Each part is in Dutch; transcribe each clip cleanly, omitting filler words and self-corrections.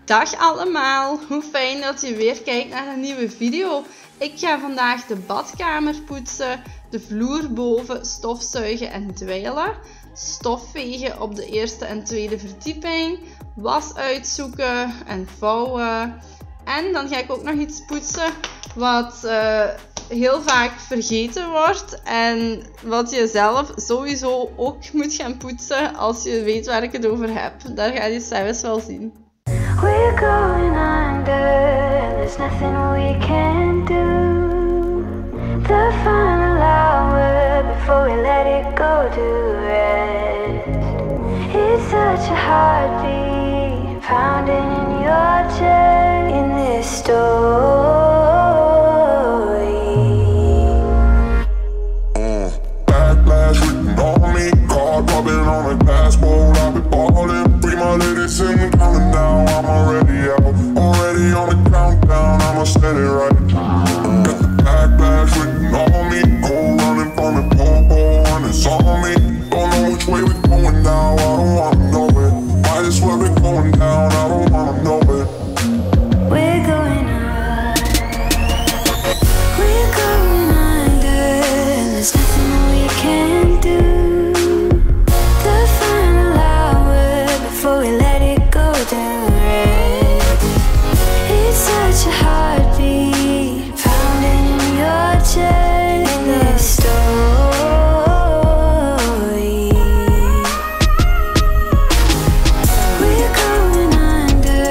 Dag allemaal, hoe fijn dat je weer kijkt naar een nieuwe video. Ik ga vandaag de badkamer poetsen, de vloer boven stofzuigen en dweilen, stofvegen op de eerste en tweede verdieping, was uitzoeken en vouwen. En dan ga ik ook nog iets poetsen wat heel vaak vergeten wordt en wat je zelf sowieso ook moet gaan poetsen als je weet waar ik het over heb. Daar ga je zelfs wel zien. We're going under, there's nothing we can do. The final hour before we let it go to rest. It's such a heartbeat pounding in your chest in this story. Backlash written on me, card rubbing on a glass bowl. I've been balling, free my ladies in counting down. I'm already out, already on the countdown. I'ma set it right. Got the backlash written on me, cold running from the pole, and it's on me. Don't know which way we're going now. I don't wanna know it. Might as well be going down. I don't wanna know it. We're going up. We're going under. There's nothing we can do. The final hour before we let it go to rest. It's such a heartbeat pounding in your chest in this story. We're going under,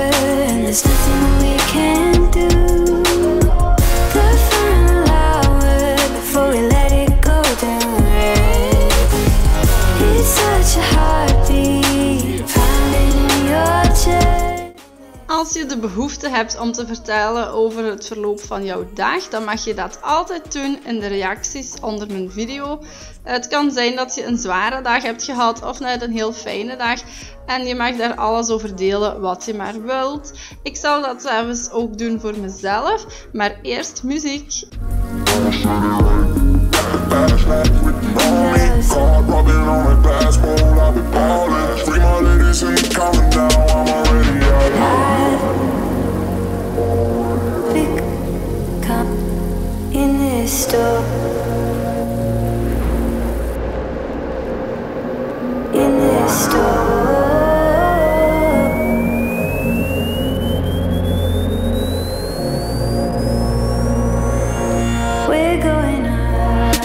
and there's nothing we can do. The final hour before we let it go to rest. It's such a heartbeat pounding in your chest. Als je de behoefte hebt om te vertellen over het verloop van jouw dag, dan mag je dat altijd doen in de reacties onder mijn video. Het kan zijn dat je een zware dag hebt gehad of net een heel fijne dag. En je mag daar alles over delen wat je maar wilt. Ik zal dat zelfs ook doen voor mezelf, maar eerst muziek. Backlash written on me, card rubbing on a glass bowl. I've been balling, free my ladies in counting down. I'm already out. Big cup in this store. In this store. We're going up.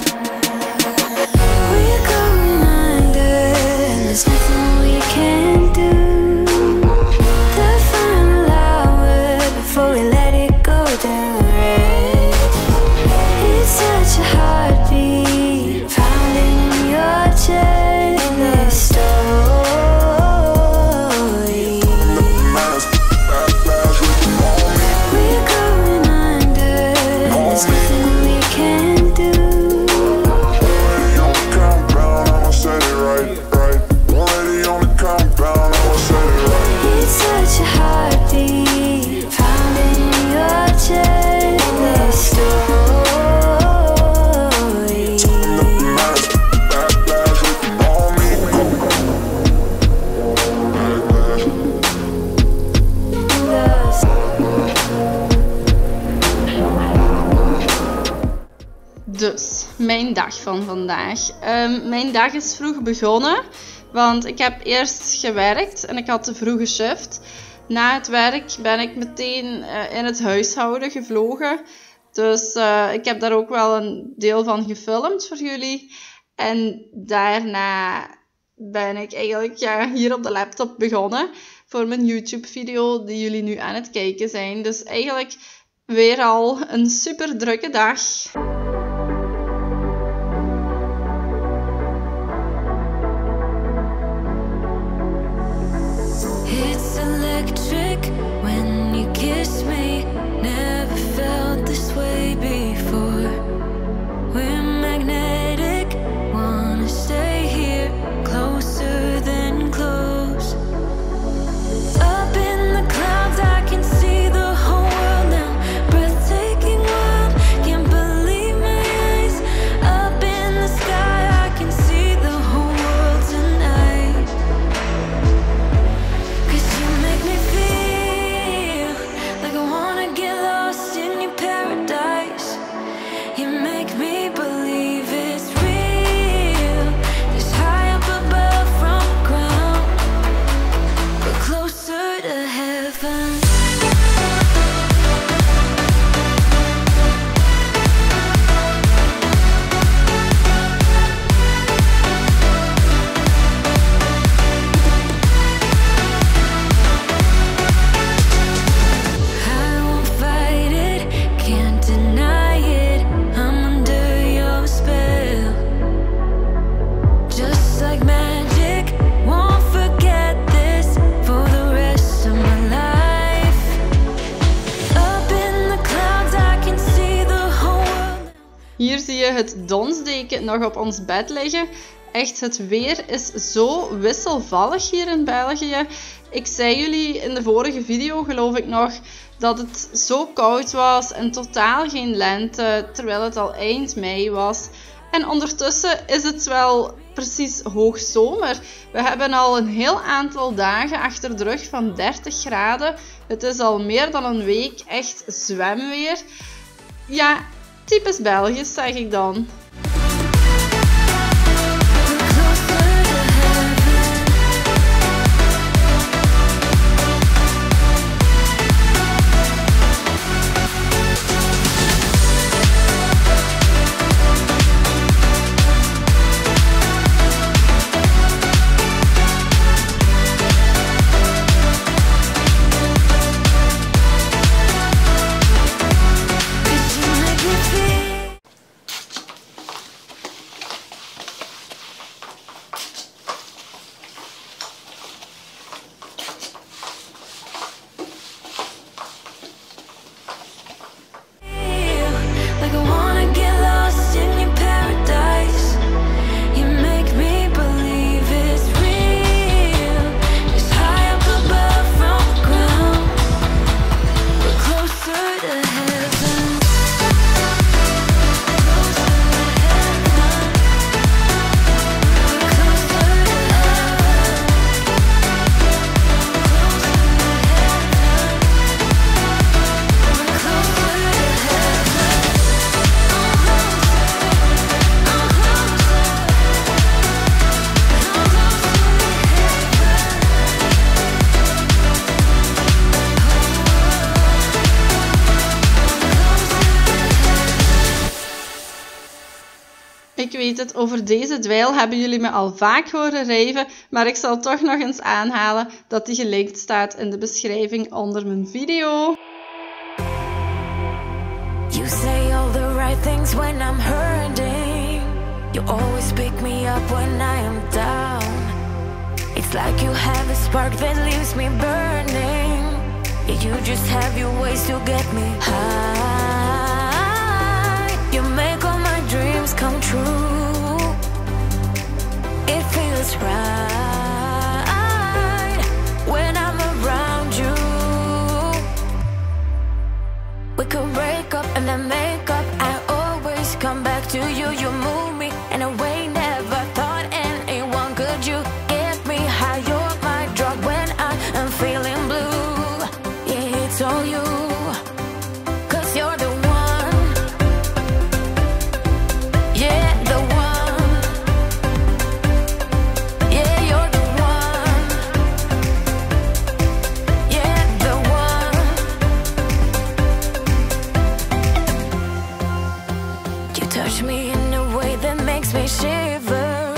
We're going under. There's nothing we can do. The final hour before we let it go to rest. It's such a heartbeat pounding in your chest in this story. Backlash written on me, We're going under. There's nothing we can do. already on the countdown. I'ma set it right. Already on the countdown. I'ma set it right. It's such a heartbeat pounding in your chest in this story. Backlash written on me. Dus, mijn dag van vandaag. Mijn dag is vroeg begonnen, want ik heb eerst gewerkt en ik had de vroege shift. Na het werk ben ik meteen in het huishouden gevlogen. Dus ik heb daar ook wel een deel van gefilmd voor jullie. En daarna ben ik eigenlijk hier op de laptop begonnen voor mijn YouTube video die jullie nu aan het kijken zijn. Dus eigenlijk weer al een super drukke dag. It's electric when you kiss me. Never felt this way before. We're magnetic, wanna stay here, closer than close. Up in the clouds, I can see the whole world now. Breathtaking, wild, can't believe my eyes. Up in the sky, I can see the whole world tonight. 'Cause you make me feel heaven. Hier zie je het donsdeken nog op ons bed liggen. Echt, het weer is zo wisselvallig hier in België. Ik zei jullie in de vorige video, geloof ik nog, dat het zo koud was en totaal geen lente, terwijl het al eind mei was. En ondertussen is het wel precies hoogzomer. We hebben al een heel aantal dagen achter de rug van 30 graden. Het is al meer dan een week echt zwemweer. Ja, typisch Belgisch, zeg ik dan. Ik weet het, over deze dweil hebben jullie me al vaak horen rijven, maar ik zal toch nog eens aanhalen dat die gelinkt staat in de beschrijving onder mijn video. You say all the right things when I'm hurting. You always pick me up when I am down. It's like you have a spark that leaves me burning. Yeah, you just have your ways to get me high. You make all my dreams come true. It feels right when I'm around you. We could break up and then make up. I always come back to you. You move me in a way never thought anyone could. You get me high. You're my drug when I am feeling blue. Yeah, it's all you. 'Cause you're the one. Yeah, the one. Yeah, you're the one. Yeah, the one. You touch me in a way that makes me shiver.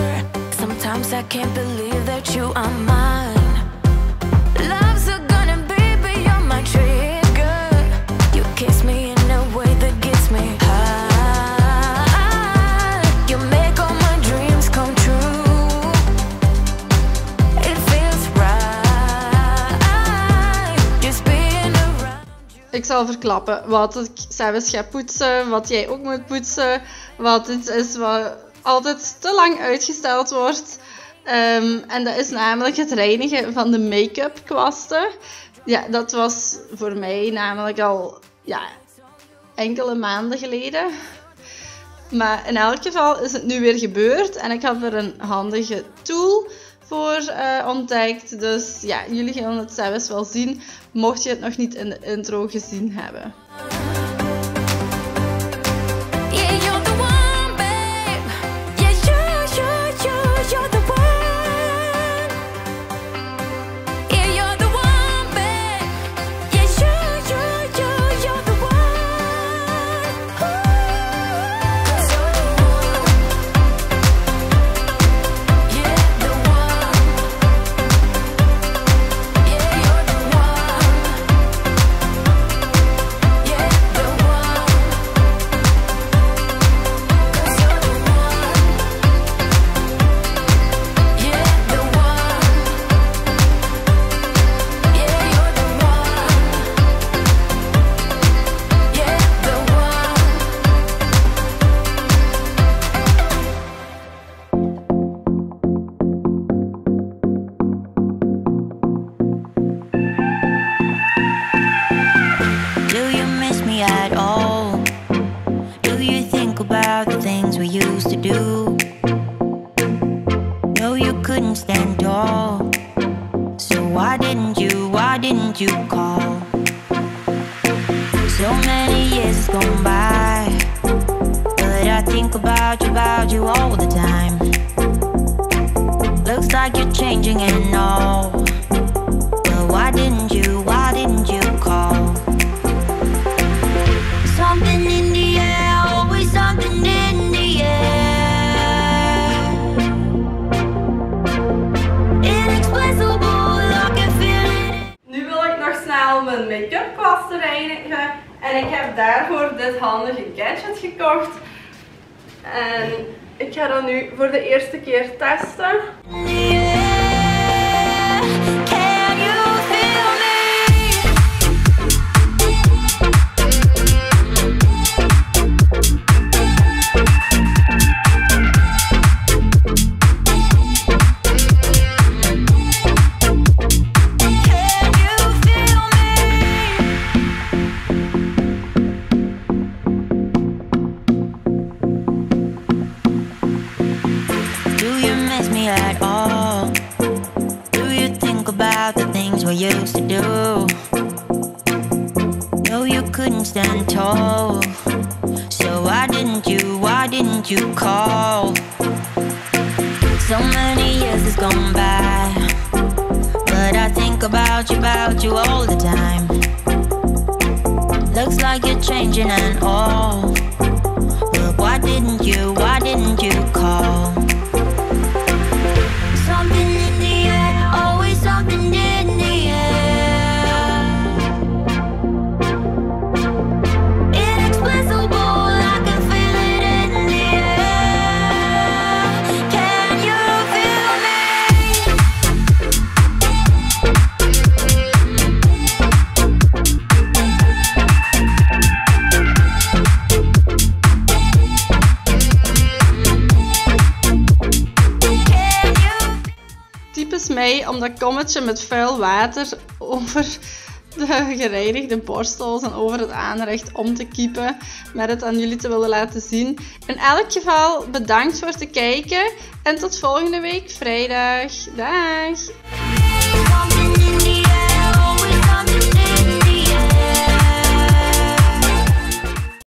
Sometimes I can't believe that you are mine. Love's gonna be beyond my trigger. You kiss me in a way that gets me high. You make all my dreams come true. It feels right. Just being around you. Ik zal verklappen wat ik zelfs ga poetsen, wat jij ook moet poetsen, wat iets is wat altijd te lang uitgesteld wordt. En dat is namelijk het reinigen van de make-up kwasten. Ja, dat was voor mij namelijk al enkele maanden geleden. Maar in elk geval is het nu weer gebeurd en ik had er een handige tool voor ontdekt. Dus ja, jullie gaan het zelfs wel zien, mocht je het nog niet in de intro gezien hebben. Yeah, you're the one, babe. Yeah, you're the one. Yeah, you're the one, babe. didn't you call? So many years has gone by, but I think about you all the time. Looks like you're changing and all, but why didn't you call? Something in the air, always something in the air. Inexplicable, I can feel it. Nu wil ik nog snel mijn make-up kwasten reinigen. En ik heb daarvoor dit handige gadget gekocht. En ik ga dat nu voor de eerste keer testen. At all? Do you think about the things we used to do? No, you couldn't stand tall, so why didn't you call? So many years has gone by, but I think about you all the time. Looks like you're changing and all, but why didn't you call? Something in the air, always something in the air. Inexplicable, I can feel it in the air. Can you feel me? Typisch mij om dat kommetje met vuil water over de gereinigde borstels en over het aanrecht om te kiepen, met het aan jullie te willen laten zien. In elk geval bedankt voor het kijken en tot volgende week vrijdag. Dag!